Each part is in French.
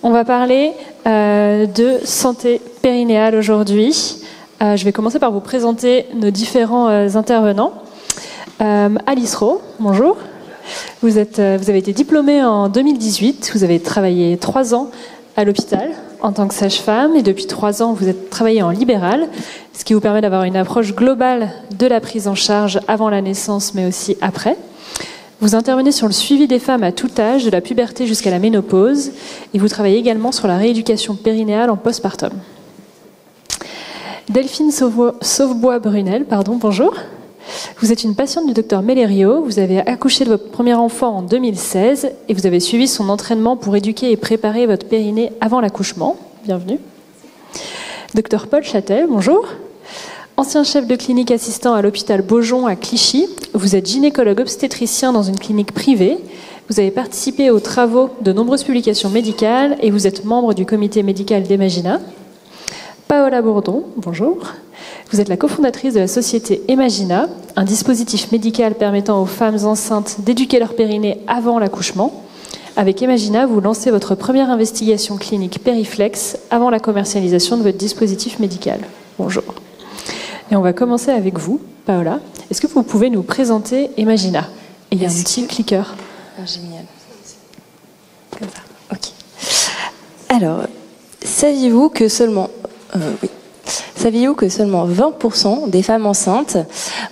On va parler de santé périnéale aujourd'hui. Je vais commencer par vous présenter nos différents intervenants. Alice Rowe, bonjour. Vous avez été diplômée en 2018. Vous avez travaillé 3 ans à l'hôpital en tant que sage-femme et depuis 3 ans, vous êtes travaillé en libéral, ce qui vous permet d'avoir une approche globale de la prise en charge avant la naissance, mais aussi après. Vous intervenez sur le suivi des femmes à tout âge, de la puberté jusqu'à la ménopause, et vous travaillez également sur la rééducation périnéale en postpartum. Delphine Sauvebois-Brunel, bonjour. Vous êtes une patiente du docteur Mellerio, vous avez accouché de votre premier enfant en 2016 et vous avez suivi son entraînement pour éduquer et préparer votre périnée avant l'accouchement. Bienvenue. Docteur Paul Châtel, bonjour. Ancien chef de clinique assistant à l'hôpital Beaujon à Clichy, vous êtes gynécologue obstétricien dans une clinique privée. Vous avez participé aux travaux de nombreuses publications médicales et vous êtes membre du comité médical d'Emagina. Paola Bourdon, bonjour. Vous êtes la cofondatrice de la société Emagina, un dispositif médical permettant aux femmes enceintes d'éduquer leur périnée avant l'accouchement. Avec Emagina, vous lancez votre première investigation clinique Périflex avant la commercialisation de votre dispositif médical. Bonjour. Et on va commencer avec vous, Paola. Est-ce que vous pouvez nous présenter Emagina? Et il y a un petit clicker. Génial. Comme ça. Ok. Alors, saviez-vous que seulement 20% des femmes enceintes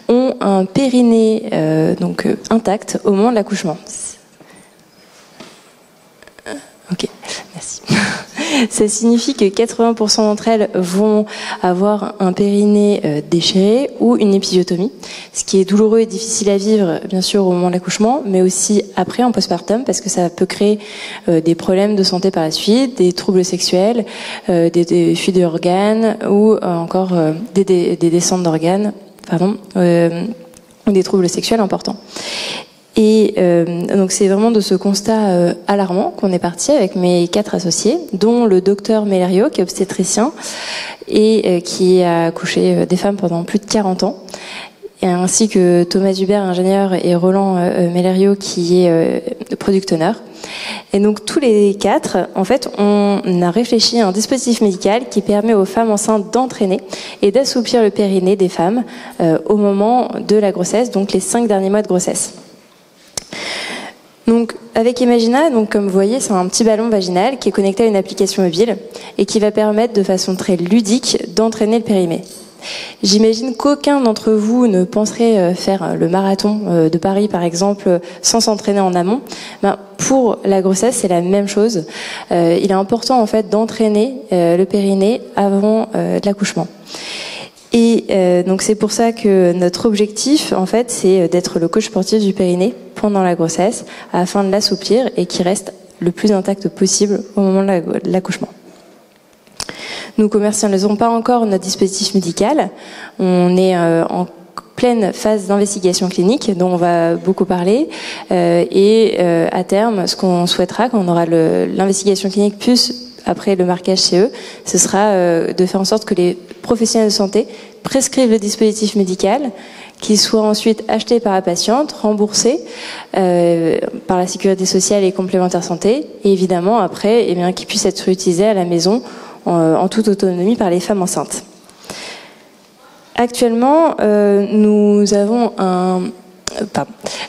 ont un périnée intact au moment de l'accouchement? Ok, merci. Ça signifie que 80% d'entre elles vont avoir un périnée déchiré ou une épisiotomie, ce qui est douloureux et difficile à vivre, bien sûr, au moment de l'accouchement, mais aussi après, en postpartum, parce que ça peut créer des problèmes de santé par la suite, des troubles sexuels, des fuites d'organes ou encore des descentes d'organes, ou des troubles sexuels importants. Et donc c'est vraiment de ce constat alarmant qu'on est parti avec mes 4 associés, dont le docteur Mellerio, qui est obstétricien et qui a accouché des femmes pendant plus de 40 ans, et ainsi que Thomas Hubert, ingénieur, et Roland Mellerio, qui est product owner. Et donc tous les 4, en fait, on a réfléchi à un dispositif médical qui permet aux femmes enceintes d'entraîner et d'assouplir le périnée des femmes au moment de la grossesse, donc les 5 derniers mois de grossesse. Donc, avec Emagina, comme vous voyez, c'est un petit ballon vaginal qui est connecté à une application mobile et qui va permettre de façon très ludique d'entraîner le périnée. J'imagine qu'aucun d'entre vous ne penserait faire le marathon de Paris, par exemple, sans s'entraîner en amont. Pour la grossesse, c'est la même chose. Il est important, en fait, d'entraîner le périnée avant l'accouchement. Et donc c'est pour ça que notre objectif, en fait, c'est d'être le coach sportif du périnée pendant la grossesse, afin de l'assouplir et qu'il reste le plus intact possible au moment de l'accouchement. Nous commercialisons pas encore notre dispositif médical. On est en pleine phase d'investigation clinique, dont on va beaucoup parler. À terme, ce qu'on souhaitera, quand on aura l'investigation clinique plus après le marquage CE, ce sera de faire en sorte que les professionnels de santé prescrivent le dispositif médical, qu'il soit ensuite acheté par la patiente, remboursé par la sécurité sociale et complémentaire santé, et évidemment après, qu'il puisse être utilisé à la maison en toute autonomie par les femmes enceintes. Actuellement, nous avons un...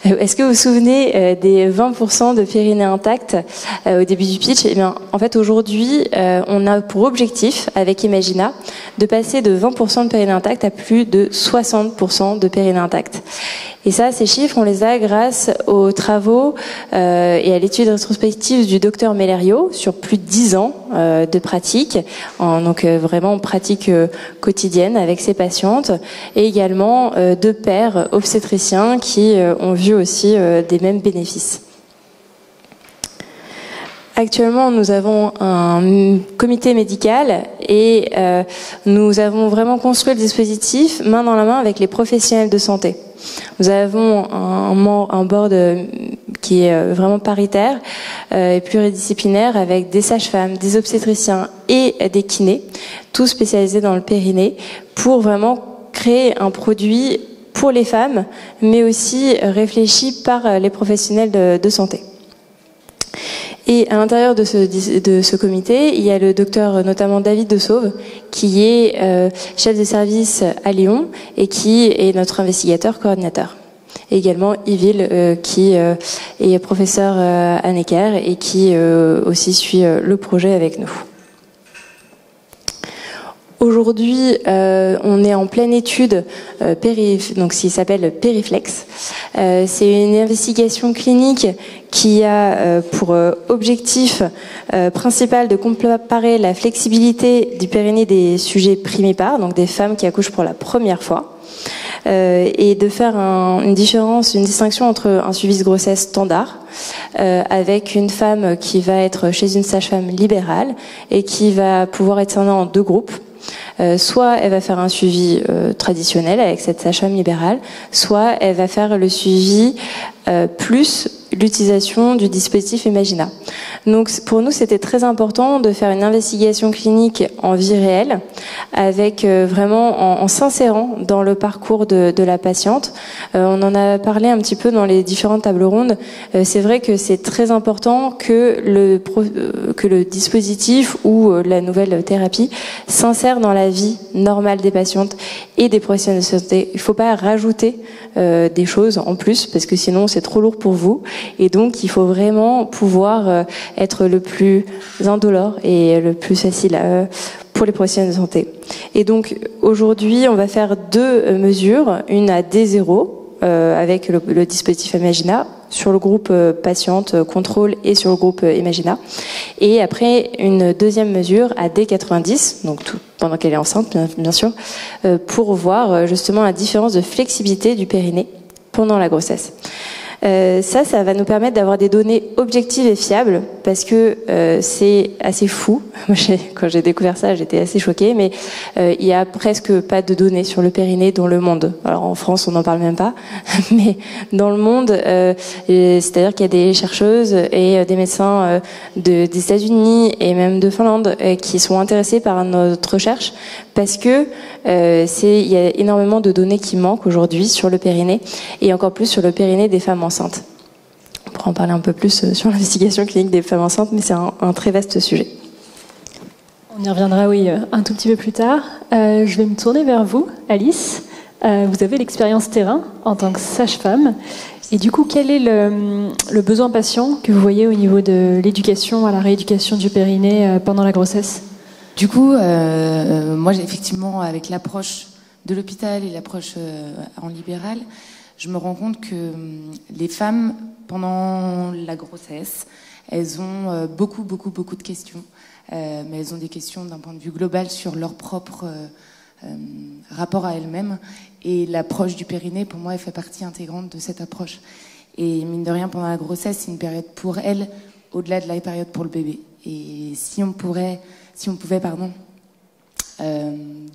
Est-ce que vous vous souvenez des 20% de périnée intact au début du pitch? En fait, aujourd'hui, on a pour objectif, avec Emagina, de passer de 20% de périnée intact à plus de 60% de périnée intact. Et ça, ces chiffres, on les a grâce aux travaux et à l'étude rétrospective du docteur Mellerio sur plus de 10 ans de pratique, vraiment pratique quotidienne avec ses patientes, et également de pairs obstétriciens qui ont vu aussi des mêmes bénéfices. Actuellement, nous avons un comité médical et nous avons vraiment construit le dispositif main dans la main avec les professionnels de santé. Nous avons un board qui est vraiment paritaire et pluridisciplinaire avec des sages-femmes, des obstétriciens et des kinés, tous spécialisés dans le périnée, pour vraiment créer un produit pour les femmes, mais aussi réfléchi par les professionnels de santé. Et à l'intérieur de ce comité, il y a le docteur notamment David de Sauve, qui est chef de service à Lyon et qui est notre investigateur coordinateur. Et également Yville, qui est professeur à Necker et qui aussi suit le projet avec nous. Aujourd'hui, on est en pleine étude donc qui s'appelle Périflex. C'est une investigation clinique qui a pour objectif principal de comparer la flexibilité du périnée des sujets primipares, donc des femmes qui accouchent pour la première fois, et de faire une distinction entre un suivi de grossesse standard avec une femme qui va être chez une sage-femme libérale et qui va pouvoir être scindée en deux groupes. Soit elle va faire un suivi traditionnel avec cette sage-femme libérale, soit elle va faire le suivi plus l'utilisation du dispositif Imagina. Donc pour nous, c'était très important de faire une investigation clinique en vie réelle, avec vraiment en s'insérant dans le parcours de la patiente. On en a parlé un petit peu dans les différentes tables rondes. C'est vrai que c'est très important que le dispositif ou la nouvelle thérapie s'insère dans la vie normale des patientes et des professionnels de santé. Il ne faut pas rajouter des choses en plus, parce que sinon c'est trop lourd pour vous. Et donc, il faut vraiment pouvoir être le plus indolore et le plus facile pour les professionnels de santé. Et donc, aujourd'hui, on va faire deux mesures, une à D0 avec le dispositif Imagina sur le groupe patiente contrôle et sur le groupe Imagina. Et après, une deuxième mesure à D90, donc pendant qu'elle est enceinte, bien sûr, pour voir justement la différence de flexibilité du périnée pendant la grossesse. Ça va nous permettre d'avoir des données objectives et fiables, parce que c'est assez fou. Moi, quand j'ai découvert ça, j'étais assez choquée, mais il y a presque pas de données sur le périnée dans le monde. Alors en France, on n'en parle même pas, mais dans le monde, c'est-à-dire qu'il y a des chercheuses et des médecins des États-Unis et même de Finlande qui sont intéressés par notre recherche, parce que il y a énormément de données qui manquent aujourd'hui sur le périnée, et encore plus sur le périnée des femmes enceintes. On pourra en parler un peu plus sur l'investigation clinique des femmes enceintes, mais c'est un très vaste sujet. On y reviendra, oui, un tout petit peu plus tard. Je vais me tourner vers vous, Alice. Vous avez l'expérience terrain en tant que sage-femme. Et du coup, quel est le besoin patient que vous voyez au niveau de l'éducation à la rééducation du périnée pendant la grossesse ? Du coup, moi, effectivement, avec l'approche de l'hôpital et l'approche en libéral, je me rends compte que les femmes, pendant la grossesse, elles ont beaucoup de questions. Mais elles ont des questions d'un point de vue global sur leur propre rapport à elles-mêmes. Et l'approche du périnée, pour moi, elle fait partie intégrante de cette approche. Et mine de rien, pendant la grossesse, c'est une période pour elles, au-delà de la période pour le bébé. Et si on pouvait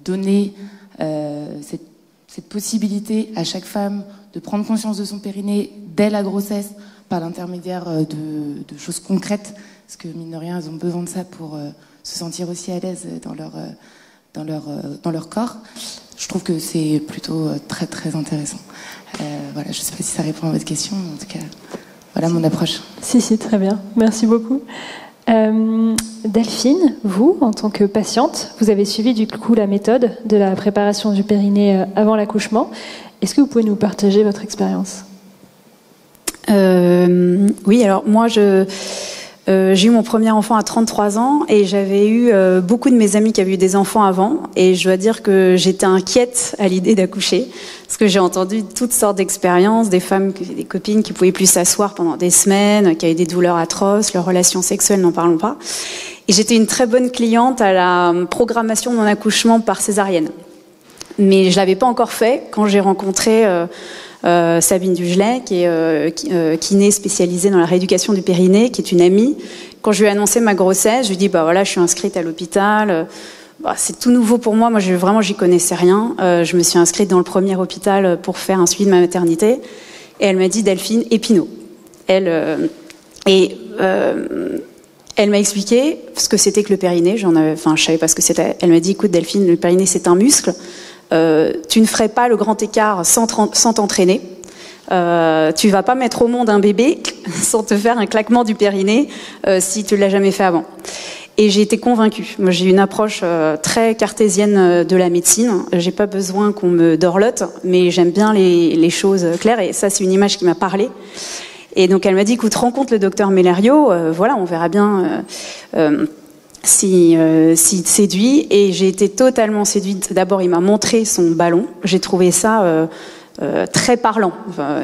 donner cette possibilité à chaque femme de prendre conscience de son périnée dès la grossesse par l'intermédiaire de choses concrètes, parce que mine de rien, elles ont besoin de ça pour se sentir aussi à l'aise dans leur corps. Je trouve que c'est plutôt très très intéressant. Voilà, je ne sais pas si ça répond à votre question, mais en tout cas, voilà mon approche. Si, très bien. Merci beaucoup. Delphine, vous, en tant que patiente, vous avez suivi du coup la méthode de la préparation du périnée avant l'accouchement. Est-ce que vous pouvez nous partager votre expérience ? Oui, alors moi, j'ai eu mon premier enfant à 33 ans et j'avais eu beaucoup de mes amis qui avaient eu des enfants avant, et je dois dire que j'étais inquiète à l'idée d'accoucher parce que j'ai entendu toutes sortes d'expériences, des femmes, des copines qui pouvaient plus s'asseoir pendant des semaines, qui avaient des douleurs atroces, leurs relations sexuelles, n'en parlons pas. Et j'étais une très bonne cliente à la programmation de mon accouchement par césarienne. Mais je l'avais pas encore fait quand j'ai rencontré Sabine Dugelet, qui est kiné spécialisée dans la rééducation du périnée, qui est une amie. Quand je lui ai annoncé ma grossesse, je lui ai dit voilà, je suis inscrite à l'hôpital. C'est tout nouveau pour moi. Moi, j'y connaissais rien. Je me suis inscrite dans le premier hôpital pour faire un suivi de ma maternité. Et elle m'a dit Delphine Épinot. Elle m'a expliqué ce que c'était que le périnée. Je savais pas ce que c'était. Elle m'a dit écoute Delphine, le périnée c'est un muscle. Tu ne ferais pas le grand écart sans t'entraîner. Tu vas pas mettre au monde un bébé sans te faire un claquement du périnée si tu l'as jamais fait avant. Et j'ai été convaincue. Moi, j'ai une approche très cartésienne de la médecine. J'ai pas besoin qu'on me dorlote, mais j'aime bien les choses claires. Et ça, c'est une image qui m'a parlé. Et donc, elle m'a dit, écoute, rencontre le docteur Mellerio. Voilà, on verra bien s'il te séduit. Et j'ai été totalement séduite. D'abord, il m'a montré son ballon. J'ai trouvé ça très parlant.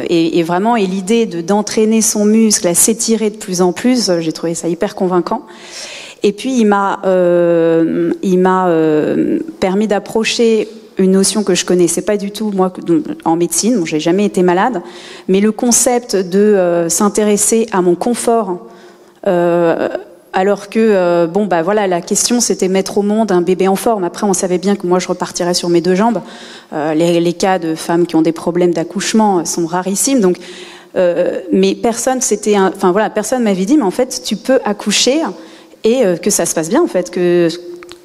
Et vraiment, et l'idée d'entraîner son muscle à s'étirer de plus en plus, j'ai trouvé ça hyper convaincant. Et puis il m'a permis d'approcher une notion que je connaissais pas du tout moi en médecine. Bon, j'ai jamais été malade, mais le concept de s'intéresser à mon confort, alors que voilà, la question c'était mettre au monde un bébé en forme. Après, on savait bien que moi je repartirais sur mes 2 jambes. Les cas de femmes qui ont des problèmes d'accouchement sont rarissimes, donc. Mais personne m'avait dit, mais en fait, tu peux accoucher. Et que ça se passe bien, en fait, que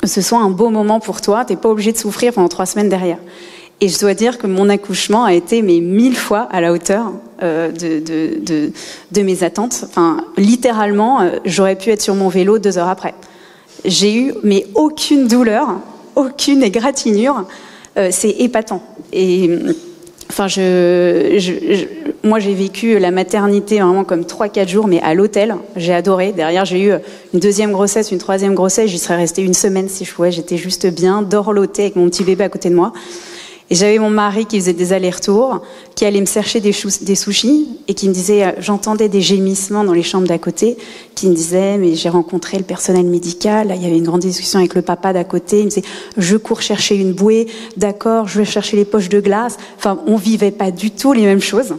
ce soit un beau moment pour toi, t'es pas obligé de souffrir pendant 3 semaines derrière. Et je dois dire que mon accouchement a été 1000 fois à la hauteur de mes attentes. Enfin, littéralement, j'aurais pu être sur mon vélo 2 heures après. J'ai eu aucune douleur, aucune égratignure. C'est épatant. Et enfin, moi, j'ai vécu la maternité vraiment comme 3-4 jours, mais à l'hôtel. J'ai adoré. Derrière, j'ai eu une 2e grossesse, une 3e grossesse. J'y serais restée 1 semaine si je pouvais. J'étais juste bien, dorlotée avec mon petit bébé à côté de moi. Et j'avais mon mari qui faisait des allers-retours, qui allait me chercher des sushis et qui me disait, j'entendais des gémissements dans les chambres d'à côté, qui me disait, mais j'ai rencontré le personnel médical. Là, il y avait une grande discussion avec le papa d'à côté. Il me disait, je cours chercher une bouée. D'accord, je vais chercher les poches de glace. Enfin, on vivait pas du tout les mêmes choses.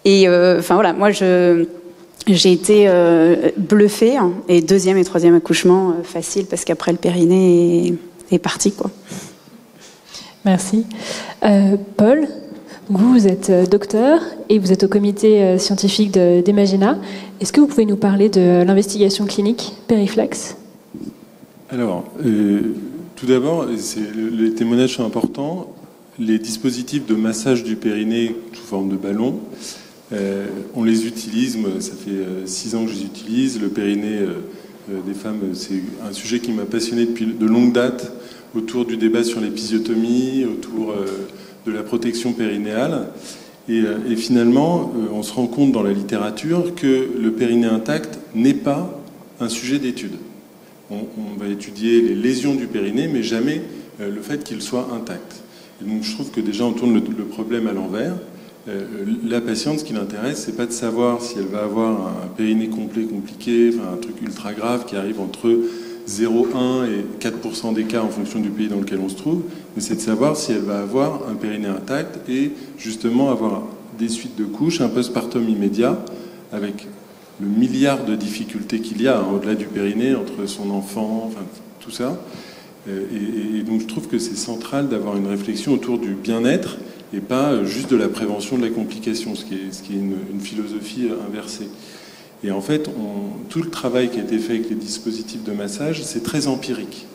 Et voilà, moi j'ai été bluffée. Et 2e et 3e accouchement facile parce qu'après le périnée est parti, quoi. Merci. Paul, vous êtes docteur et vous êtes au comité scientifique d'Emagina. Est-ce que vous pouvez nous parler de l'investigation clinique Périflex ? Alors, tout d'abord, les témoignages sont importants. Les dispositifs de massage du périnée sous forme de ballon, on les utilise. Moi, ça fait 6 ans que je les utilise. Le périnée des femmes, c'est un sujet qui m'a passionné depuis de longue date, autour du débat sur l'épisiotomie, autour de la protection périnéale. Et finalement, on se rend compte dans la littérature que le périnée intact n'est pas un sujet d'étude. On va étudier les lésions du périnée, mais jamais le fait qu'il soit intact. Et donc je trouve que déjà on tourne le problème à l'envers. La patiente, ce qui l'intéresse, c'est pas de savoir si elle va avoir un périnée complet compliqué, enfin un truc ultra grave qui arrive entre 0,1 et 4% des cas en fonction du pays dans lequel on se trouve, mais c'est de savoir si elle va avoir un périnée intact et justement avoir des suites de couches, un postpartum immédiat, avec le milliard de difficultés qu'il y a au-delà du périnée, entre son enfant, enfin tout ça. Et donc je trouve que c'est central d'avoir une réflexion autour du bien-être et pas juste de la prévention de la complication, ce qui est une philosophie inversée. Et en fait, tout le travail qui a été fait avec les dispositifs de massage, c'est très empirique.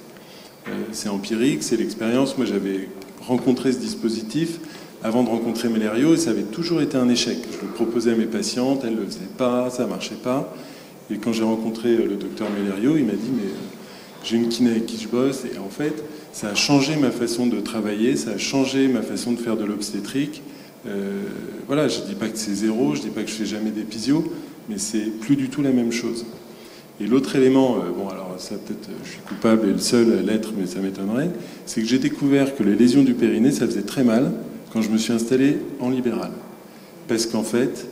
C'est empirique, c'est l'expérience. Moi, j'avais rencontré ce dispositif avant de rencontrer Mellerio et ça avait toujours été un échec. Je le proposais à mes patientes, elles ne le faisaient pas, ça ne marchait pas. Et quand j'ai rencontré le docteur Mellerio, il m'a dit « mais j'ai une kiné avec qui je bosse » et en fait, ça a changé ma façon de travailler, ça a changé ma façon de faire de l'obstétrique. Voilà, je ne dis pas que c'est zéro, je ne dis pas que je ne fais jamais d'épisio, mais c'est plus du tout la même chose. Et l'autre élément, bon alors ça peut-être je suis coupable et le seul à l'être, mais ça m'étonnerait, c'est que j'ai découvert que les lésions du périnée, ça faisait très mal quand je me suis installé en libéral. Parce qu'en fait,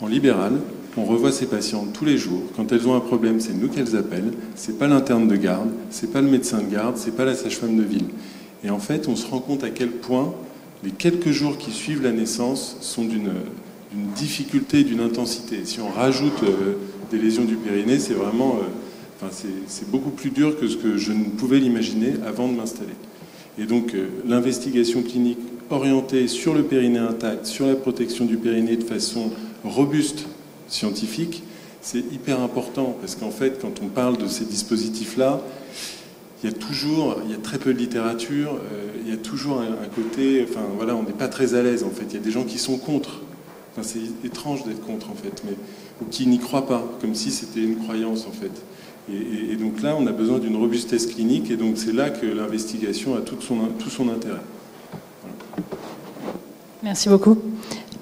en libéral, on revoit ces patientes tous les jours. Quand elles ont un problème, c'est nous qu'elles appellent. C'est pas l'interne de garde, c'est pas le médecin de garde, c'est pas la sage-femme de ville. Et en fait, on se rend compte à quel point les quelques jours qui suivent la naissance sont d'une difficulté, d'une intensité. Si on rajoute des lésions du périnée, c'est vraiment, c'est beaucoup plus dur que ce que je ne pouvais l'imaginer avant de m'installer. Et donc, l'investigation clinique orientée sur le périnée intact, sur la protection du périnée de façon robuste, scientifique, c'est hyper important parce qu'en fait, quand on parle de ces dispositifs-là, il y a très peu de littérature, il y a toujours un côté, enfin voilà, on n'est pas très à l'aise en fait. Il y a des gens qui sont contre Enfin, c'est étrange d'être contre, en fait, mais ou qui n'y croient pas, comme si c'était une croyance, en fait. Et donc là, on a besoin d'une robustesse clinique, et donc c'est là que l'investigation a tout son intérêt. Voilà. Merci beaucoup.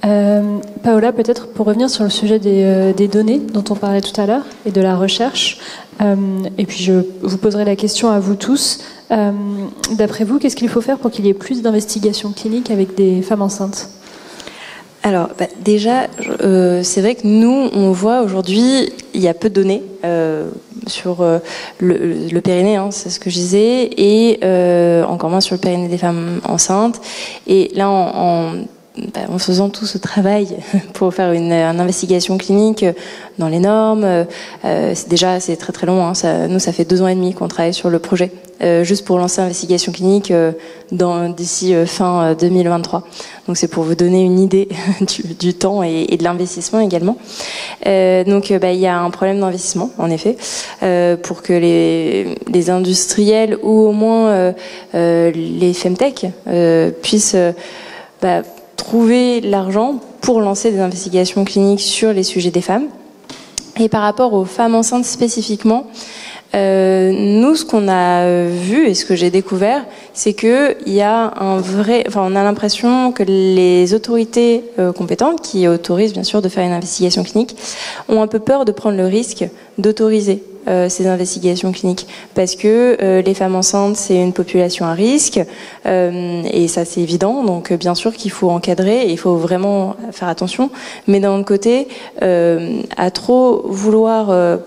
Paola, peut-être pour revenir sur le sujet des données dont on parlait tout à l'heure et de la recherche, et puis je vous poserai la question à vous tous. D'après vous, qu'est-ce qu'il faut faire pour qu'il y ait plus d'investigations cliniques avec des femmes enceintes ? Alors, déjà, c'est vrai que nous, on voit aujourd'hui, il y a peu de données sur le périnée, hein, c'est ce que je disais, et encore moins sur le périnée des femmes enceintes. Et là, en faisant tout ce travail pour faire une investigation clinique dans les normes, c'est très très long. Hein, ça fait 2 ans et demi qu'on travaille sur le projet, juste pour lancer l'investigation clinique d'ici fin 2023. Donc c'est pour vous donner une idée du temps et de l'investissement également. Donc il y a un problème d'investissement en effet, pour que les industriels ou au moins les femtech puissent trouver l'argent pour lancer des investigations cliniques sur les sujets des femmes. Et par rapport aux femmes enceintes spécifiquement, nous, ce qu'on a vu et ce que j'ai découvert, c'est que il y a on a l'impression que les autorités compétentes, qui autorisent bien sûr de faire une investigation clinique, ont un peu peur de prendre le risque d'autoriser ces investigations cliniques, parce que les femmes enceintes, c'est une population à risque, et ça c'est évident, donc bien sûr qu'il faut encadrer, et il faut vraiment faire attention, mais d'un autre côté, à trop vouloir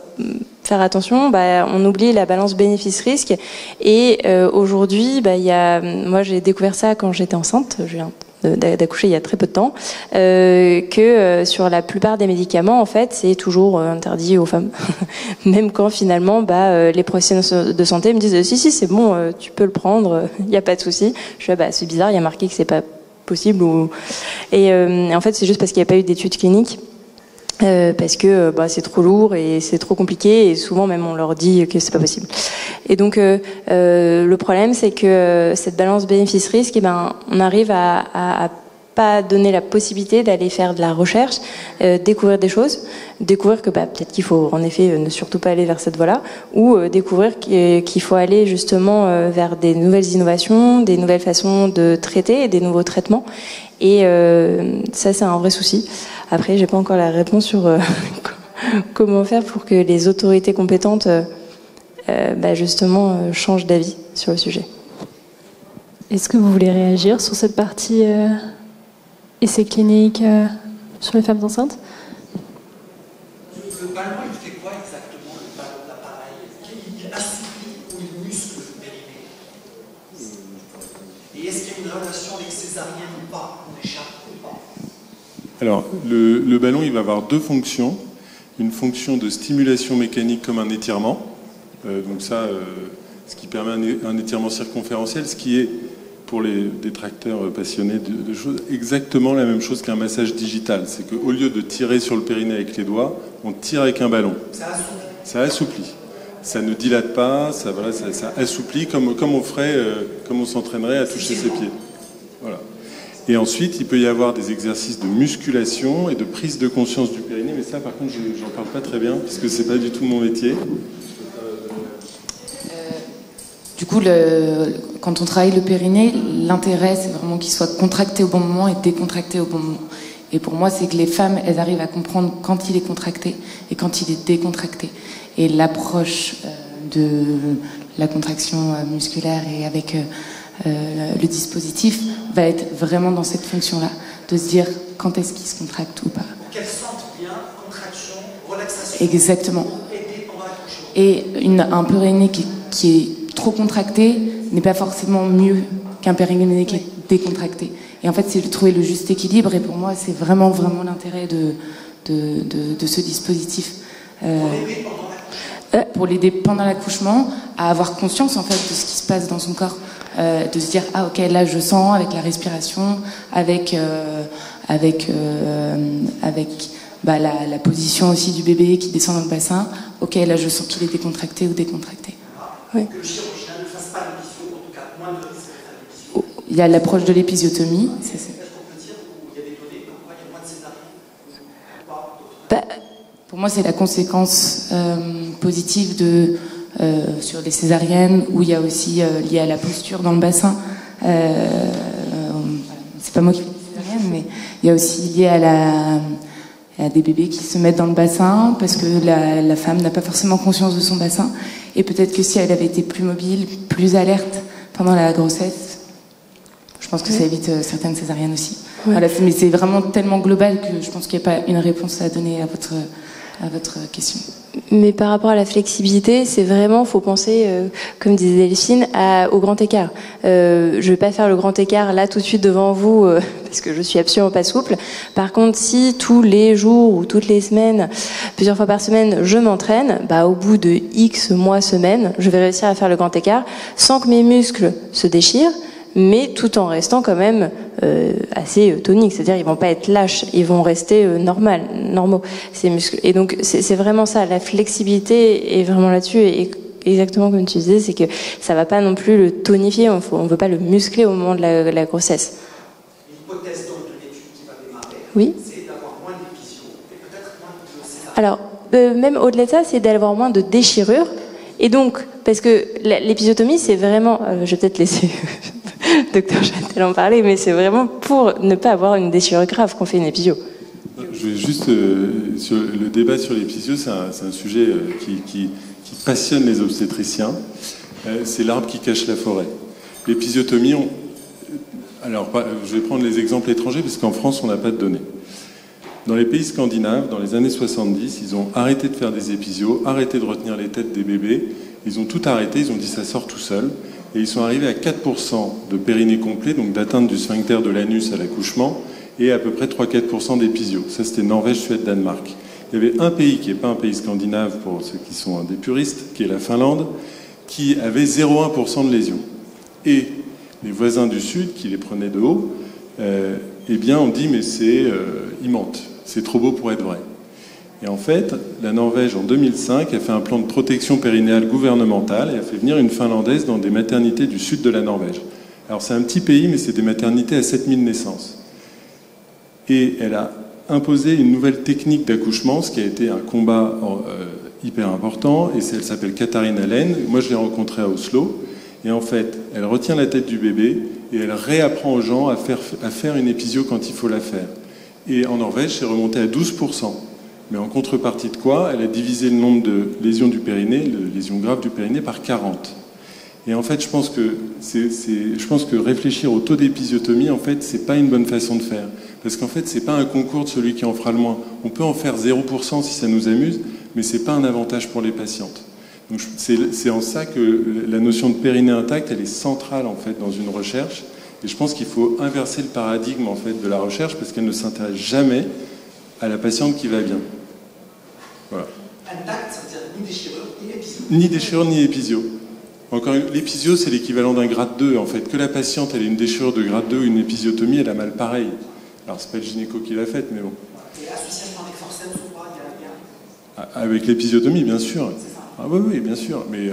faire attention, on oublie la balance bénéfice-risque, et aujourd'hui, moi j'ai découvert ça quand j'étais enceinte, je viens d'accoucher il y a très peu de temps, que sur la plupart des médicaments, en fait, c'est toujours interdit aux femmes. Même quand finalement, les professionnels de santé me disent si c'est bon, tu peux le prendre, il n'y a pas de souci. Je suis c'est bizarre, il y a marqué que c'est pas possible. Et en fait, c'est juste parce qu'il n'y a pas eu d'études cliniques. Parce que c'est trop lourd et c'est trop compliqué, et souvent même on leur dit que c'est pas possible. Et donc le problème, c'est que cette balance bénéfice-risque, on arrive à pas donner la possibilité d'aller faire de la recherche, découvrir des choses, découvrir que peut-être qu'il faut en effet ne surtout pas aller vers cette voie-là, ou découvrir qu'il faut aller justement vers des nouvelles innovations, des nouvelles façons de traiter et des nouveaux traitements. Et ça, c'est un vrai souci. Après, j'ai pas encore la réponse sur comment faire pour que les autorités compétentes justement changent d'avis sur le sujet. Est-ce que vous voulez réagir sur cette partie essais cliniques sur les femmes enceintes ? Le ballon, il fait quoi exactement, le ballon d'appareil? Il assouplit ou il muscle le périnée? Et est-ce qu'il y a une relation avec césarienne ou pas, on échappe ou pas? Alors, le ballon, il va avoir 2 fonctions. Une fonction de stimulation mécanique comme un étirement. Donc ça, ce qui permet un étirement circonférentiel, ce qui est, pour les détracteurs passionnés de choses, exactement la même chose qu'un massage digital. C'est qu'au lieu de tirer sur le périnée avec les doigts, on tire avec un ballon. Ça assouplit. Ça ne dilate pas, ça assouplit comme on ferait, comme on s'entraînerait à toucher ses pieds. Voilà. Et ensuite, il peut y avoir des exercices de musculation et de prise de conscience du périnée, mais ça, par contre, j'en parle pas très bien, puisque c'est pas du tout mon métier. Du coup, quand on travaille le périnée, l'intérêt, c'est vraiment qu'il soit contracté au bon moment et décontracté au bon moment. Et pour moi, c'est que les femmes, elles arrivent à comprendre quand il est contracté et quand il est décontracté. Et l'approche de la contraction musculaire et avec le dispositif va être vraiment dans cette fonction-là, de se dire quand est-ce qu'il se contracte ou pas. Pour qu'elles sentent bien, contraction, relaxation. Exactement. Aider pendant l'accouchement. Et un périnée qui est trop contracté n'est pas forcément mieux qu'un périnée qui est décontracté. Et en fait, c'est de trouver le juste équilibre. Et pour moi, c'est vraiment l'intérêt de ce dispositif. Pour l'aider pendant l'accouchement à avoir conscience en fait de ce qui se passe dans son corps, de se dire ok, là je sens avec la respiration, avec la position aussi du bébé qui descend dans le bassin. Ok, là je sens qu'il est décontracté ou décontracté. Oui. Que le chirurgien ne fasse pas l'épisio, en tout cas moins de risque de faire l'épisio. Il y a l'approche de l'épisiotomie. Est-ce qu'on peut dire qu'il y a des données comme quoi il y a moins moins de césariennes ou pas? Pour moi, c'est la conséquence positive sur les césariennes, où il y a aussi lié à la posture dans le bassin. C'est pas moi qui fais les césariennes, mais il y a aussi lié à des bébés qui se mettent dans le bassin parce que la femme n'a pas forcément conscience de son bassin. Et peut-être que si elle avait été plus mobile, plus alerte pendant la grossesse, je pense que ça évite certaines césariennes aussi. Ouais. Voilà, mais c'est vraiment tellement global que je pense qu'il n'y a pas une réponse à donner à votre question. Mais par rapport à la flexibilité, c'est vraiment, faut penser, comme disait Delphine, au grand écart. Je vais pas faire le grand écart là tout de suite devant vous, parce que je suis absolument pas souple. Par contre, si tous les jours ou toutes les semaines, plusieurs fois par semaine, je m'entraîne, au bout de X mois, semaines, je vais réussir à faire le grand écart sans que mes muscles se déchirent, mais tout en restant quand même assez toniques, c'est-à-dire ils vont pas être lâches, ils vont rester normaux ces muscles. Et donc c'est vraiment ça, la flexibilité est vraiment là-dessus, et exactement comme tu disais, c'est que ça va pas non plus le tonifier, on veut pas le muscler au moment de la grossesse. L'hypothèse donc de l'étude qui va démarrer, Oui. c'est d'avoir moins d'épisodes et peut-être moins de césariennes. Alors même au-delà de ça, c'est d'avoir moins de déchirures. Et donc, parce que l'épisiotomie, c'est vraiment, je vais peut-être laisser Docteur Châtel en parler, mais c'est vraiment pour ne pas avoir une déchirure grave qu'on fait une épisio. Je vais juste, sur le débat sur l'épisio, c'est un sujet qui passionne les obstétriciens. C'est l'arbre qui cache la forêt. L'épisiotomie, alors je vais prendre les exemples étrangers, parce qu'en France, on n'a pas de données. Dans les pays scandinaves, dans les années 70, ils ont arrêté de faire des épisios, arrêté de retenir les têtes des bébés. Ils ont tout arrêté, ils ont dit ça sort tout seul. Et ils sont arrivés à 4% de périnée complet, donc d'atteinte du sphincter de l'anus à l'accouchement, et à peu près 3-4% d'épisio. Ça, c'était Norvège, Suède, Danemark. Il y avait un pays qui n'est pas un pays scandinave, pour ceux qui sont des puristes, qui est la Finlande, qui avait 0,1% de lésions. Et les voisins du Sud, qui les prenaient de haut, eh bien, on dit, mais ils mentent. C'est trop beau pour être vrai. Et en fait, la Norvège, en 2005, a fait un plan de protection périnéale gouvernementale et a fait venir une Finlandaise dans des maternités du sud de la Norvège. Alors, c'est un petit pays, mais c'est des maternités à 7000 naissances. Et elle a imposé une nouvelle technique d'accouchement, ce qui a été un combat hyper important, et elle s'appelle Katharina Len. Moi, je l'ai rencontrée à Oslo. Et en fait, elle retient la tête du bébé et elle réapprend aux gens à faire une épisio quand il faut la faire. Et en Norvège, c'est remonté à 12%. Mais en contrepartie de quoi, elle a divisé le nombre de lésions du périnée, de lésions graves du périnée, par 40. Et en fait, je pense que réfléchir au taux d'épisiotomie, en fait, c'est pas une bonne façon de faire. Parce qu'en fait, c'est pas un concours de celui qui en fera le moins. On peut en faire 0% si ça nous amuse, mais c'est pas un avantage pour les patientes. Donc c'est en ça que la notion de périnée intact, elle est centrale, en fait, dans une recherche. Et je pense qu'il faut inverser le paradigme, en fait, de la recherche, parce qu'elle ne s'intéresse jamais à la patiente qui va bien. Voilà. Intact, ça veut dire ni déchirure, ni épisio. Ni déchirure, ni épisio. Encore l'épisio, c'est l'équivalent d'un grade 2, en fait. Que la patiente, elle ait une déchirure de grade 2 ou une épisiotomie, elle a mal pareil. Alors, c'est pas le gynéco qui l'a faite, mais bon. Et association avec forceps ou pas, il y a bien. Avec l'épisiotomie, bien sûr. C'est ça. Ah oui, bien sûr. Mais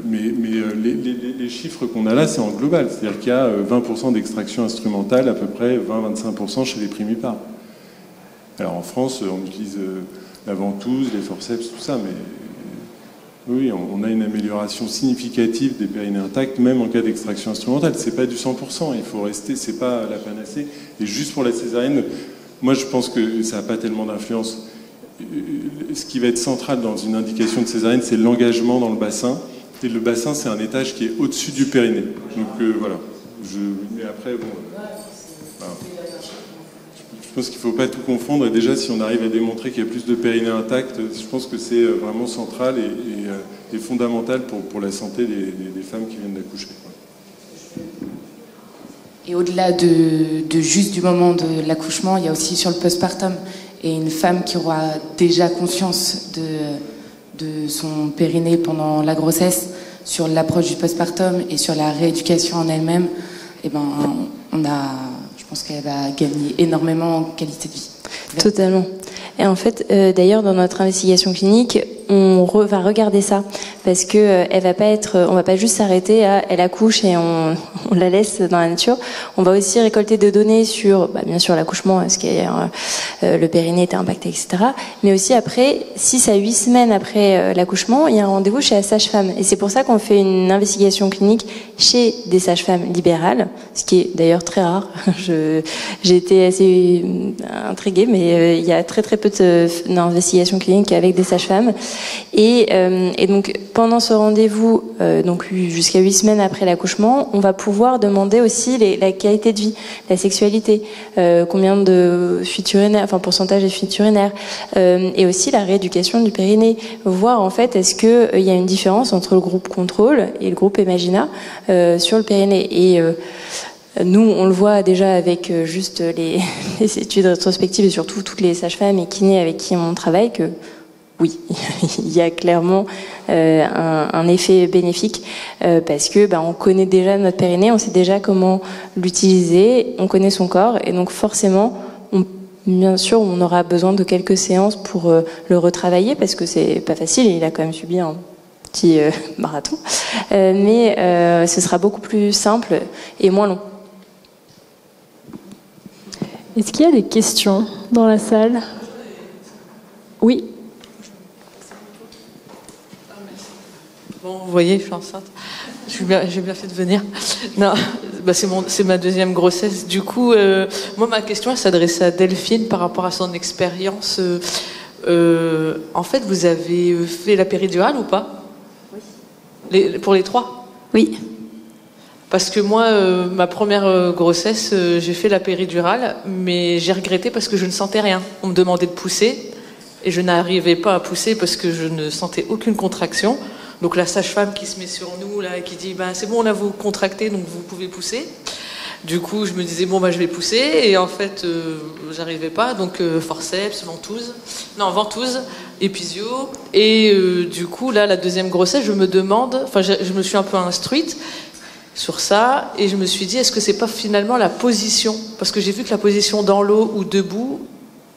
les chiffres qu'on a là, c'est en global. C'est-à-dire qu'il y a 20% d'extraction instrumentale, à peu près 20-25% chez les primipares. Alors, en France, on utilise la ventouse, les forceps, tout ça, mais oui, on a une amélioration significative des périnées intacts, même en cas d'extraction instrumentale. C'est pas du 100%, il faut rester, c'est pas la panacée. Et juste pour la césarienne, moi je pense que ça n'a pas tellement d'influence. Ce qui va être central dans une indication de césarienne, c'est l'engagement dans le bassin. Et le bassin, c'est un étage qui est au-dessus du périnée. Donc voilà. Mais après, bon. Voilà. Je pense qu'il ne faut pas tout confondre. Et déjà, si on arrive à démontrer qu'il y a plus de périnée intact, je pense que c'est vraiment central et fondamental pour la santé des femmes qui viennent d'accoucher. Et au-delà de juste du moment de l'accouchement, il y a aussi sur le postpartum. Et une femme qui aura déjà conscience de son périnée pendant la grossesse, sur l'approche du postpartum et sur la rééducation en elle-même, eh ben, je pense qu'elle va gagner énormément en qualité de vie. Totalement. Et en fait, d'ailleurs, dans notre investigation clinique, on va regarder ça. parce que on va pas juste s'arrêter à elle accouche et on la laisse dans la nature. On va aussi récolter des données sur, bien sûr, l'accouchement, est-ce que le périnée était impacté, etc. Mais aussi après, 6 à 8 semaines après l'accouchement, il y a un rendez-vous chez la sage-femme. Et c'est pour ça qu'on fait une investigation clinique chez des sages-femmes libérales, ce qui est d'ailleurs très rare. J'ai été assez intriguée, mais il y a très très peu d'investigations cliniques avec des sages-femmes. Et donc pendant ce rendez-vous, donc jusqu'à 8 semaines après l'accouchement, on va pouvoir demander aussi la qualité de vie, la sexualité, combien de fuites urinaires, enfin pourcentage de fuites urinaires, et aussi la rééducation du périnée, voir en fait est-ce que il y a une différence entre le groupe contrôle et le groupe Imagina sur le périnée. Et nous, on le voit déjà avec juste les études rétrospectives et surtout toutes les sages-femmes et kinés avec qui on travaille que oui, il y a clairement un effet bénéfique parce que on connaît déjà notre périnée, on sait déjà comment l'utiliser, on connaît son corps et donc forcément, bien sûr, on aura besoin de quelques séances pour le retravailler parce que c'est pas facile, il a quand même subi un petit marathon, mais ce sera beaucoup plus simple et moins long. Est-ce qu'il y a des questions dans la salle? Oui. Bon, vous voyez, je suis enceinte. J'ai bien fait de venir. Non, c'est ma deuxième grossesse. Du coup, moi, ma question, elle s'adressait à Delphine par rapport à son expérience. En fait, vous avez fait la péridurale ou pas? Oui. Pour les 3? Oui. Parce que moi, ma première grossesse, j'ai fait la péridurale, mais j'ai regretté parce que je ne sentais rien. On me demandait de pousser, et je n'arrivais pas à pousser parce que je ne sentais aucune contraction. Donc la sage-femme qui se met sur nous, là, et qui dit c'est bon, on a vous contracté, donc vous pouvez pousser. Du coup, je me disais je vais pousser, et en fait, j'arrivais pas. Donc forceps, ventouse, épisio, et du coup, là, la deuxième grossesse, je me demande, je me suis un peu instruite sur ça, et je me suis dit, est-ce que c'est pas finalement la position? Parce que j'ai vu que la position dans l'eau ou debout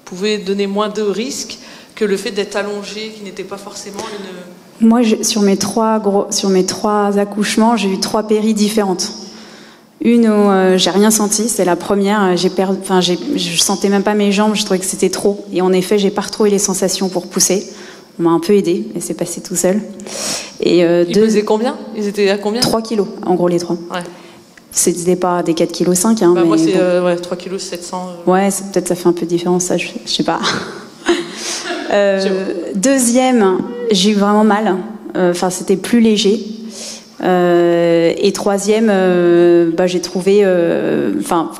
pouvait donner moins de risques que le fait d'être allongé, qui n'était pas forcément une... Moi, sur mes trois accouchements, j'ai eu 3 péris différentes. Une où j'ai rien senti, c'est la première. Je sentais même pas mes jambes, je trouvais que c'était trop. Et en effet, j'ai pas retrouvé les sensations pour pousser. On m'a un peu aidé, mais c'est passé tout seul. Et Ils pesaient combien? Ils étaient à combien? 3 kilos, en gros les 3. Ouais. C'était pas des 4,5 kg. Hein, moi, c'est bon. 3 kg 700. Ouais, peut-être ça fait un peu de différence, ça, je sais pas. Deuxième, j'ai eu vraiment mal. C'était plus léger. Et troisième, j'ai trouvé...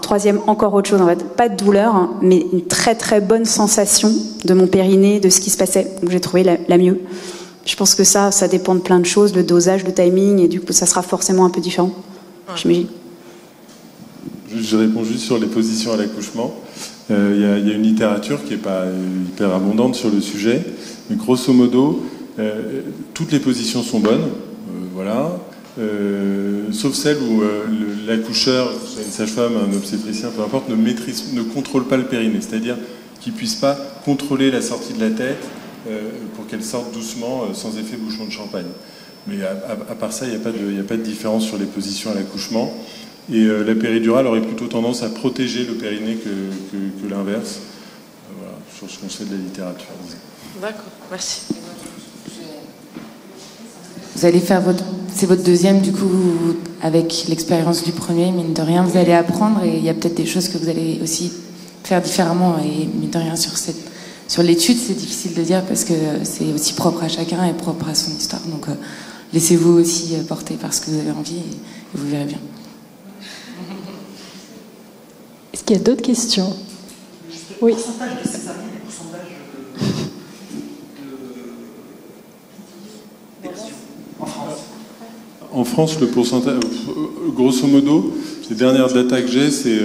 troisième, encore autre chose, en fait. Pas de douleur, hein, mais une très très bonne sensation de mon périnée, de ce qui se passait. Donc j'ai trouvé la mieux. Je pense que ça dépend de plein de choses, le dosage, le timing, et du coup, ça sera forcément un peu différent, j'imagine. Je réponds juste sur les positions à l'accouchement. Il y a une littérature qui n'est pas hyper abondante sur le sujet, mais grosso modo, toutes les positions sont bonnes, voilà, sauf celle où l'accoucheur, que ce soit une sage-femme, un obstétricien, peu importe, ne contrôle pas le périnée, c'est-à-dire qu'il ne puisse pas contrôler la sortie de la tête pour qu'elle sorte doucement, sans effet bouchon de champagne. Mais à part ça, il n'y a pas de différence sur les positions à l'accouchement. Et la péridurale aurait plutôt tendance à protéger le périnée que l'inverse, voilà, sur ce qu'on sait de la littérature. D'accord, merci. Vous allez faire c'est votre deuxième, du coup, avec l'expérience du premier, mine de rien, vous allez apprendre, et il y a peut-être des choses que vous allez aussi faire différemment, et mine de rien, sur l'étude, c'est difficile de dire, parce que c'est aussi propre à chacun et propre à son histoire, donc laissez-vous aussi porter par ce que vous avez envie, et vous verrez bien. Est-ce qu'il y a d'autres questions? Oui. Le pourcentage de césarienne et le pourcentage d'élection en France? En France, le pourcentage, grosso modo, les dernières datas que j'ai, c'est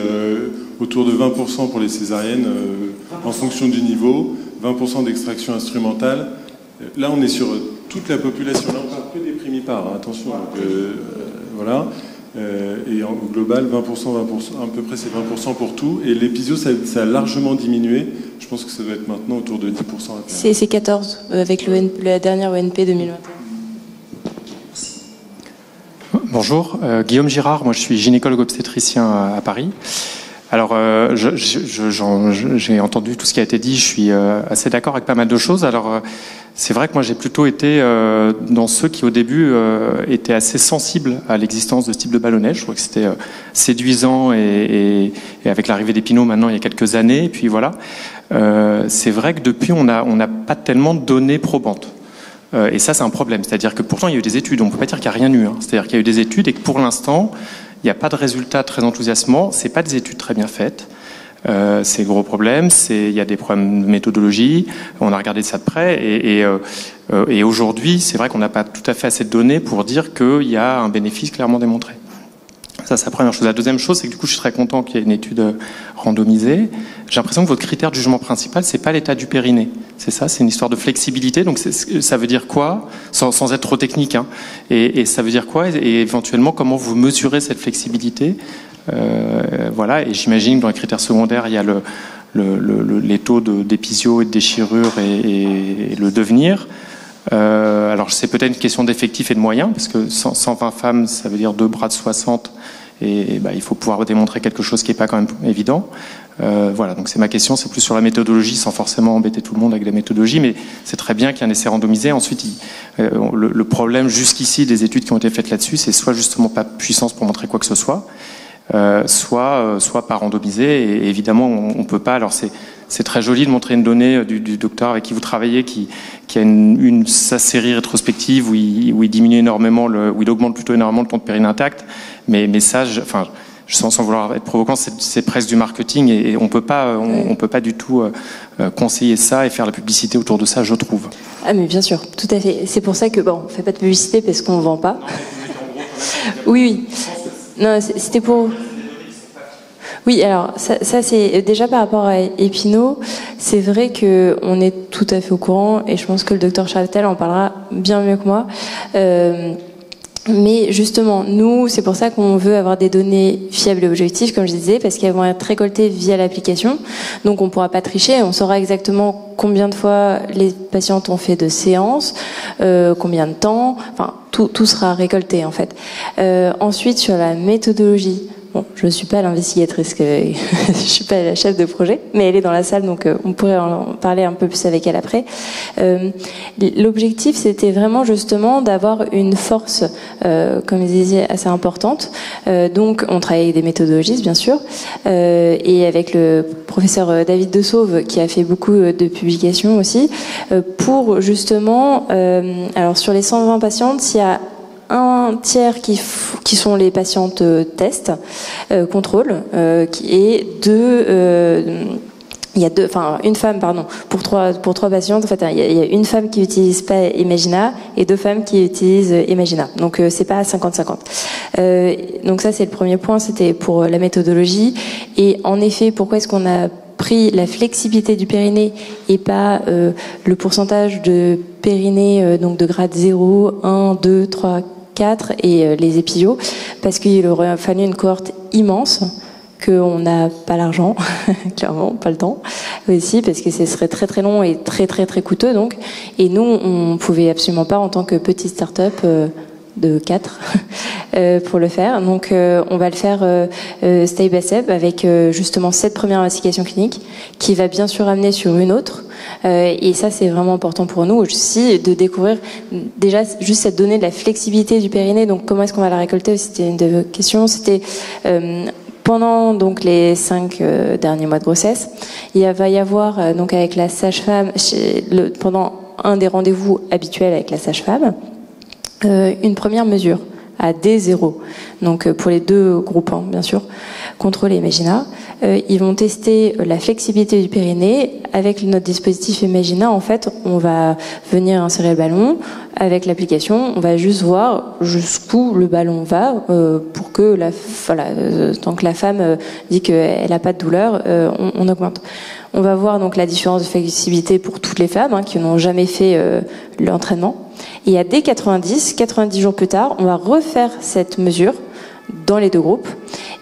autour de 20% pour les césariennes, en fonction du niveau, 20% d'extraction instrumentale. Là, on est sur toute la population. Là, on parle que des primipares, hein, attention. Donc, voilà. Et au global, 20%, à peu près c'est 20% pour tout. Et l'épisio, ça a largement diminué. Je pense que ça doit être maintenant autour de 10%. C'est 14 avec la dernière ONP 2021. Bonjour, Guillaume Girard, moi je suis gynécologue obstétricien à Paris. Alors, j'ai entendu tout ce qui a été dit, je suis assez d'accord avec pas mal de choses. Alors, c'est vrai que moi j'ai plutôt été dans ceux qui au début étaient assez sensibles à l'existence de ce type de ballonnet. Je trouvais que c'était séduisant et avec l'arrivée des Pinot maintenant il y a quelques années. Et puis voilà, c'est vrai que depuis on n'a pas tellement de données probantes. Et ça c'est un problème. C'est-à-dire que pourtant il y a eu des études, on ne peut pas dire qu'il n'y a rien eu. Hein. C'est-à-dire qu'il y a eu des études et que pour l'instant il n'y a pas de résultats très enthousiasmants. C'est pas des études très bien faites. C'est le gros problème. Il y a des problèmes de méthodologie. On a regardé ça de près et aujourd'hui, c'est vrai qu'on n'a pas tout à fait assez de données pour dire qu'il y a un bénéfice clairement démontré. Ça, c'est la première chose. La deuxième chose, c'est que du coup, je suis très content qu'il y ait une étude randomisée. J'ai l'impression que votre critère de jugement principal, c'est pas l'état du périnée. C'est ça, c'est une histoire de flexibilité. Donc, ça veut dire quoi, sans être trop technique, hein. Et ça veut dire quoi, et éventuellement, comment vous mesurez cette flexibilité? Voilà. Et j'imagine que dans les critères secondaires, il y a les taux d'épisio et de déchirure et le devenir. Alors, c'est peut-être une question d'effectifs et de moyens, parce que 120 femmes, ça veut dire 2 bras de 60. Et il faut pouvoir démontrer quelque chose qui n'est pas quand même évident. Voilà, donc c'est ma question, c'est plus sur la méthodologie, sans forcément embêter tout le monde avec la méthodologie, mais c'est très bien qu'il y ait un essai randomisé. Ensuite, le problème jusqu'ici des études qui ont été faites là-dessus, c'est soit justement pas de puissance pour montrer quoi que ce soit, soit pas randomisé. Et évidemment, on peut pas. Alors c'est très joli de montrer une donnée du docteur avec qui vous travaillez, qui a sa série rétrospective où il diminue énormément, où il augmente plutôt énormément le temps de périnée intact. Mais ça, sans vouloir être provocant, c'est presque du marketing et on peut pas du tout conseiller ça et faire la publicité autour de ça, je trouve. Ah mais bien sûr, tout à fait. C'est pour ça que on fait pas de publicité parce qu'on vend pas. Oui. Non, c'était pour. Oui, alors ça c'est déjà par rapport à Epino, c'est vrai que on est tout à fait au courant et je pense que le docteur Chavatel en parlera bien mieux que moi. Mais justement, nous, c'est pour ça qu'on veut avoir des données fiables et objectives, comme je disais, parce qu'elles vont être récoltées via l'application. Donc on ne pourra pas tricher, on saura exactement combien de fois les patientes ont fait de séances, combien de temps, enfin tout sera récolté en fait. Ensuite, sur la méthodologie, bon, je ne suis pas l'investigatrice, je suis pas la chef de projet, mais elle est dans la salle, donc on pourrait en parler un peu plus avec elle après. L'objectif, c'était vraiment justement d'avoir une force, comme je disais, assez importante. Donc, on travaille avec des méthodologistes, bien sûr, et avec le professeur David Dessauve, qui a fait beaucoup de publications aussi, pour justement, alors sur les 120 patientes, s'il y a un tiers qui sont les patientes test, contrôle, et une femme, pardon, pour trois patientes. En fait, il y a une femme qui utilise pas Imagina et 2 femmes qui utilisent Imagina. Donc c'est pas 50-50. Donc ça c'est le premier point, c'était pour la méthodologie. Et en effet, pourquoi est-ce qu'on a pris la flexibilité du périnée et pas le pourcentage de périnée donc de grade 0, 1, 2, 3, 4 et les épisiots, parce qu'il aurait fallu une cohorte immense, qu'on n'a pas l'argent, clairement, pas le temps aussi, parce que ce serait très très long et très très très coûteux donc. Et nous, on pouvait absolument pas en tant que petite start-up de 4 pour le faire. Donc on va le faire step by step avec justement cette première investigation clinique qui va bien sûr amener sur une autre. Et ça c'est vraiment important pour nous aussi de découvrir déjà juste cette donnée de la flexibilité du périnée. Donc comment est-ce qu'on va la récolter? C'était une de vos questions. C'était pendant donc les 5 derniers mois de grossesse, il va y avoir donc avec la sage-femme pendant un des rendez-vous habituels avec la sage-femme une première mesure à D0. Donc pour les 2 groupes, hein, bien sûr, contrôle et Imagina. Ils vont tester la flexibilité du périnée avec notre dispositif Imagina. En fait, on va venir insérer le ballon avec l'application. On va juste voir jusqu'où le ballon va pour que tant que la femme dit qu'elle n'a pas de douleur, on augmente. On va voir donc la différence de flexibilité pour toutes les femmes qui n'ont jamais fait l'entraînement. Et à D90, 90 jours plus tard, on va refaire cette mesure dans les 2 groupes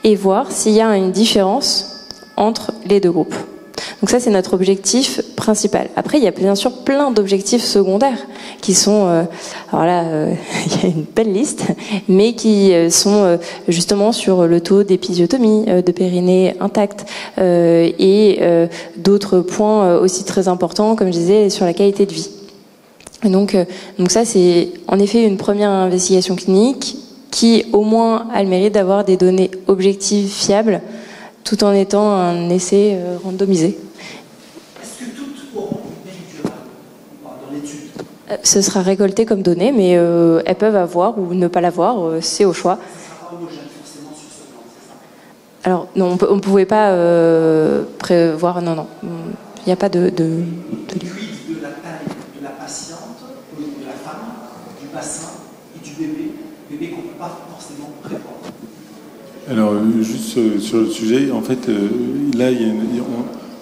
et voir s'il y a une différence entre les 2 groupes. Donc ça, c'est notre objectif principal. Après, il y a bien sûr plein d'objectifs secondaires qui sont, alors là, il y a une belle liste, mais qui sont justement sur le taux d'épisiotomie, de périnée intact, et d'autres points aussi très importants, comme je disais, sur la qualité de vie. Et donc ça, c'est en effet une première investigation clinique qui, au moins, a le mérite d'avoir des données objectives, fiables, tout en étant un essai randomisé. Est-ce que toutes auront une péridurale dans l'étude? Ce sera récolté comme données, mais elles peuvent avoir ou ne pas l'avoir, c'est au choix. Ça sera pas homogène forcément sur ce plan, c'est ça? Alors, non, on ne pouvait pas prévoir, non, il n'y a pas de Quid de la taille de la patiente, de la femme, du bassin et du bébé qu'on ne peut pas forcément prévoir? Alors, juste sur le sujet, en fait, là,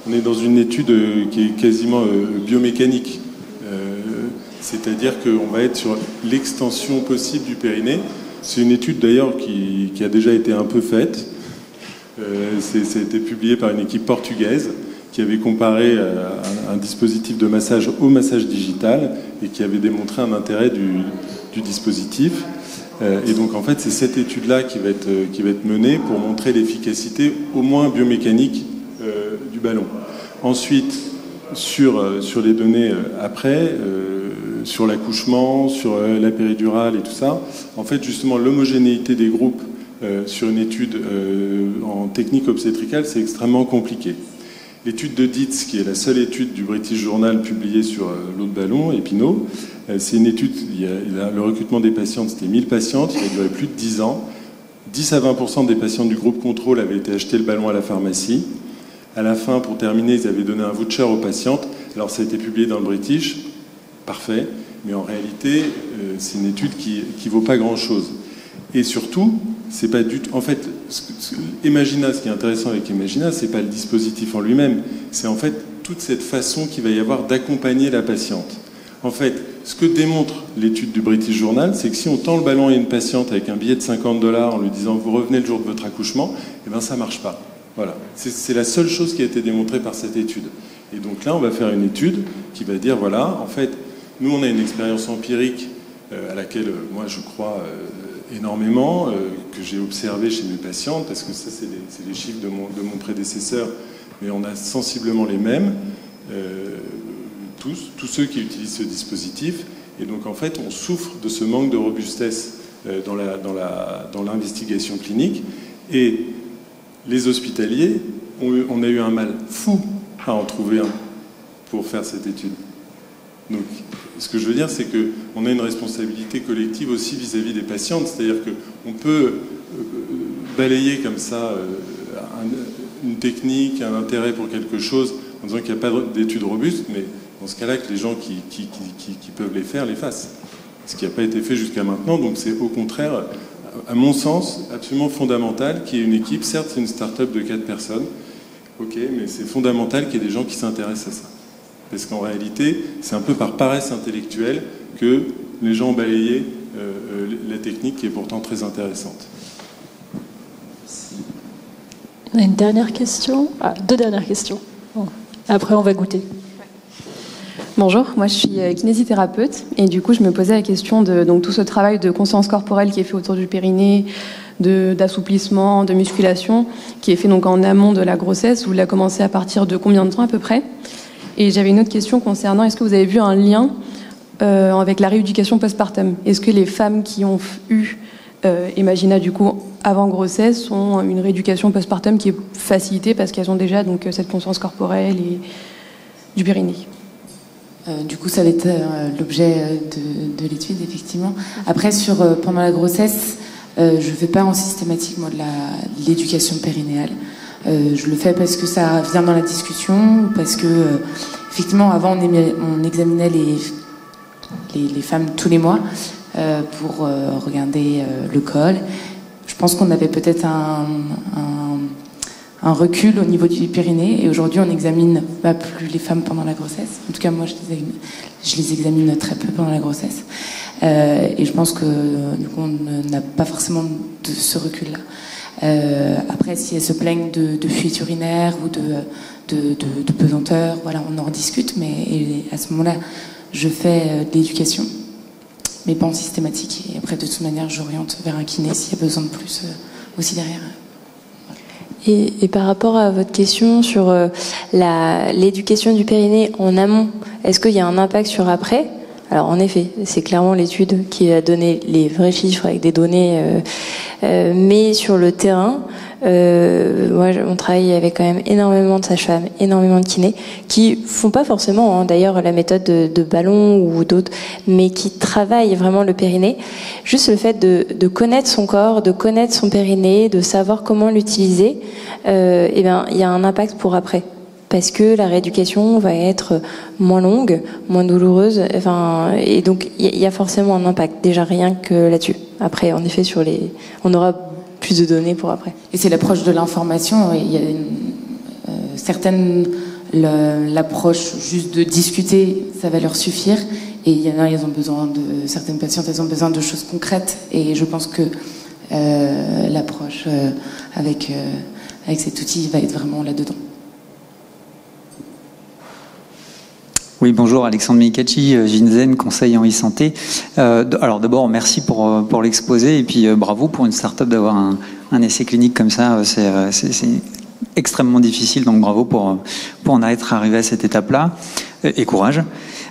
on est dans une étude qui est quasiment biomécanique. C'est-à-dire qu'on va être sur l'extension possible du périnée. C'est une étude d'ailleurs qui a déjà été un peu faite. Ça a été publié par une équipe portugaise qui avait comparé un dispositif de massage au massage digital et qui avait démontré un intérêt du dispositif. Et donc en fait c'est cette étude-là qui va être menée pour montrer l'efficacité au moins biomécanique du ballon. Ensuite sur les données après, sur l'accouchement, sur la péridurale et tout ça, en fait justement l'homogénéité des groupes sur une étude en technique obstétricale, c'est extrêmement compliqué. L'étude de Dietz, qui est la seule étude du British Journal publiée sur l'autre ballon, Epino, c'est une étude, le recrutement des patientes, c'était 1000 patientes, il a duré plus de 10 ans. 10 à 20% des patientes du groupe contrôle avaient été acheter le ballon à la pharmacie. À la fin, pour terminer, ils avaient donné un voucher aux patientes. Alors ça a été publié dans le British, parfait, mais en réalité, c'est une étude qui vaut pas grand-chose. Et surtout, c'est pas du tout. En fait, Imagina, ce qui est intéressant avec Imagina, c'est pas le dispositif en lui-même, c'est en fait toute cette façon qu'il va y avoir d'accompagner la patiente. En fait, ce que démontre l'étude du British Journal, c'est que si on tend le ballon à une patiente avec un billet de $50 en lui disant vous revenez le jour de votre accouchement, eh ben ça marche pas. Voilà, c'est la seule chose qui a été démontrée par cette étude. Et donc là, on va faire une étude qui va dire voilà, en fait, nous on a une expérience empirique à laquelle moi je crois énormément, que j'ai observé chez mes patientes, parce que ça c'est les chiffres de mon prédécesseur, mais on a sensiblement les mêmes, tous ceux qui utilisent ce dispositif, et donc en fait on souffre de ce manque de robustesse dans l'investigation clinique, et les hospitaliers, on a eu un mal fou à en trouver un pour faire cette étude. Donc, ce que je veux dire, c'est qu'on a une responsabilité collective aussi vis-à-vis des patientes. C'est-à-dire qu'on peut balayer comme ça une technique, un intérêt pour quelque chose, en disant qu'il n'y a pas d'études robustes, mais dans ce cas-là, que les gens qui peuvent les faire, les fassent. Ce qui n'a pas été fait jusqu'à maintenant. Donc c'est au contraire, à mon sens, absolument fondamental qu'il y ait une équipe. Certes, c'est une start-up de 4 personnes, ok, mais c'est fondamental qu'il y ait des gens qui s'intéressent à ça. Parce qu'en réalité, c'est un peu par paresse intellectuelle que les gens ont balayé la technique qui est pourtant très intéressante. On a une dernière question. Ah, 2 dernières questions. Bon. Après, on va goûter. Bonjour, moi je suis kinésithérapeute et du coup je me posais la question de donc, tout ce travail de conscience corporelle qui est fait autour du périnée, d'assouplissement, de musculation, qui est fait donc en amont de la grossesse. Vous l'avez commencé à partir de combien de temps à peu près ? Et j'avais une autre question concernant, est-ce que vous avez vu un lien avec la rééducation postpartum ? Est-ce que les femmes qui ont eu Imagina du coup avant grossesse ont une rééducation postpartum qui est facilitée parce qu'elles ont déjà donc cette conscience corporelle et du périnée ? Du coup, ça va être l'objet de l'étude, effectivement. Après, pendant la grossesse, je ne fais pas en systématique, moi, de l'éducation périnéale. Je le fais parce que ça vient dans la discussion, parce que, effectivement, avant, on examinait les femmes tous les mois pour regarder le col. Je pense qu'on avait peut-être un recul au niveau du périnée, et aujourd'hui, on n'examine pas plus les femmes pendant la grossesse. En tout cas, moi, je les examine très peu pendant la grossesse. Et je pense que, du coup, on n'a pas forcément de ce recul-là. Après, si elles se plaignent de fuite urinaire ou de pesanteur, voilà, on en discute, mais à ce moment-là, je fais de l'éducation, mais pas en systématique. Et après, de toute manière, j'oriente vers un kiné s'il y a besoin de plus aussi derrière. Et par rapport à votre question sur l'éducation du périnée en amont, est-ce qu'il y a un impact sur après ? Alors en effet, c'est clairement l'étude qui a donné les vrais chiffres avec des données, mais sur le terrain, moi on travaille avec quand même énormément de sages-femmes, énormément de kinés, qui font pas forcément d'ailleurs la méthode de ballon ou d'autres, mais qui travaillent vraiment le périnée. Juste le fait de connaître son corps, de connaître son périnée, de savoir comment l'utiliser, et ben il y a un impact pour après. Parce que la rééducation va être moins longue, moins douloureuse, enfin, et donc il y a forcément un impact, déjà rien que là-dessus. Après, en effet, on aura plus de données pour après. Et c'est l'approche de l'information. Il y a certaines, l'approche juste de discuter, ça va leur suffire. Et il y en a, certaines patientes, elles ont besoin de choses concrètes. Et je pense que l'approche avec cet outil va être vraiment là-dedans. Oui, bonjour, Alexandre Mikachi, Ginzen, conseil en e-santé. Alors d'abord, merci pour l'exposé et puis bravo pour une start-up d'avoir un essai clinique comme ça. C'est extrêmement difficile, donc bravo pour en être arrivé à cette étape-là et courage.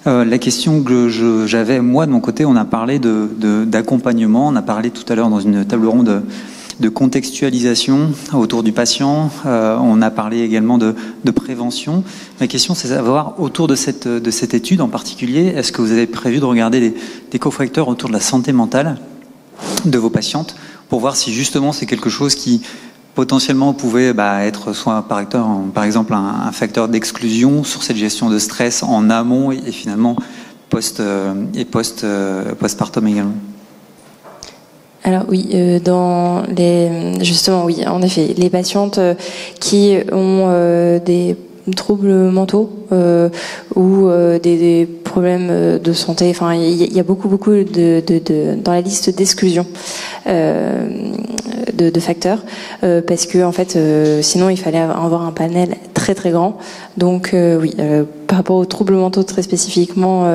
La question que j'avais, moi, de mon côté, on a parlé d'accompagnement, on a parlé tout à l'heure dans une table ronde de contextualisation autour du patient. On a parlé également de prévention. Ma question, c'est de savoir, autour de cette étude en particulier, est-ce que vous avez prévu de regarder des cofacteurs autour de la santé mentale de vos patientes pour voir si justement c'est quelque chose qui potentiellement pouvait être soit par exemple un facteur d'exclusion sur cette gestion de stress en amont et finalement postpartum également. Alors oui, justement oui, en effet, les patientes qui ont des troubles mentaux ou des problèmes de santé, enfin il y a beaucoup dans la liste d'exclusion de facteurs parce que en fait sinon il fallait avoir un panel très très grand. Donc oui, par rapport aux troubles mentaux très spécifiquement,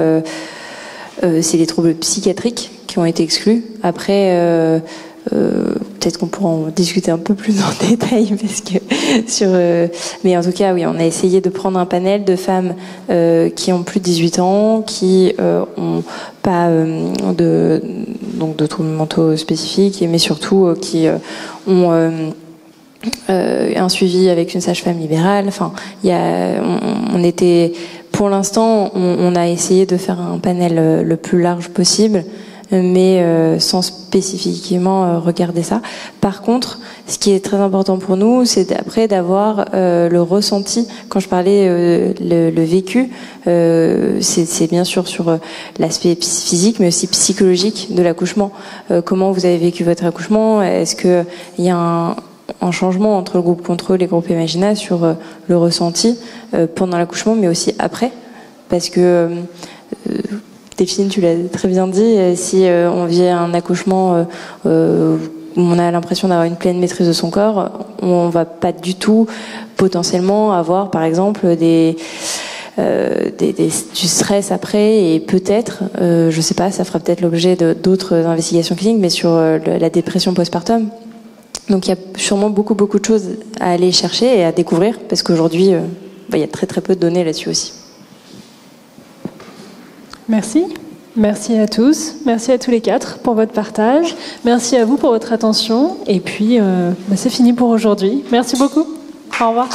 c'est les troubles psychiatriques qui ont été exclus. Après, peut-être qu'on pourra en discuter un peu plus en détail, parce que mais en tout cas, oui, on a essayé de prendre un panel de femmes qui ont plus de 18 ans, qui ont pas de troubles mentaux spécifiques, mais surtout qui ont un suivi avec une sage-femme libérale. Enfin, on était, pour l'instant, on a essayé de faire un panel le plus large possible, mais sans spécifiquement regarder ça. Par contre, ce qui est très important pour nous, c'est après d'avoir le ressenti. Quand je parlais le vécu, c'est bien sûr sur l'aspect physique, mais aussi psychologique de l'accouchement. Comment vous avez vécu votre accouchement? Est-ce que il y a un changement entre le groupe contrôle et le groupe Imagina sur le ressenti pendant l'accouchement, mais aussi après? Parce que Delphine, tu l'as très bien dit, si on vit un accouchement où on a l'impression d'avoir une pleine maîtrise de son corps, on va pas du tout potentiellement avoir, par exemple, du stress après, et peut-être, je sais pas, ça fera peut-être l'objet d'autres investigations cliniques, mais sur la dépression postpartum. Donc il y a sûrement beaucoup de choses à aller chercher et à découvrir, parce qu'aujourd'hui, il y a très très peu de données là-dessus aussi. Merci. Merci à tous. Merci à tous les quatre pour votre partage. Merci à vous pour votre attention. Et puis, c'est fini pour aujourd'hui. Merci beaucoup. Au revoir.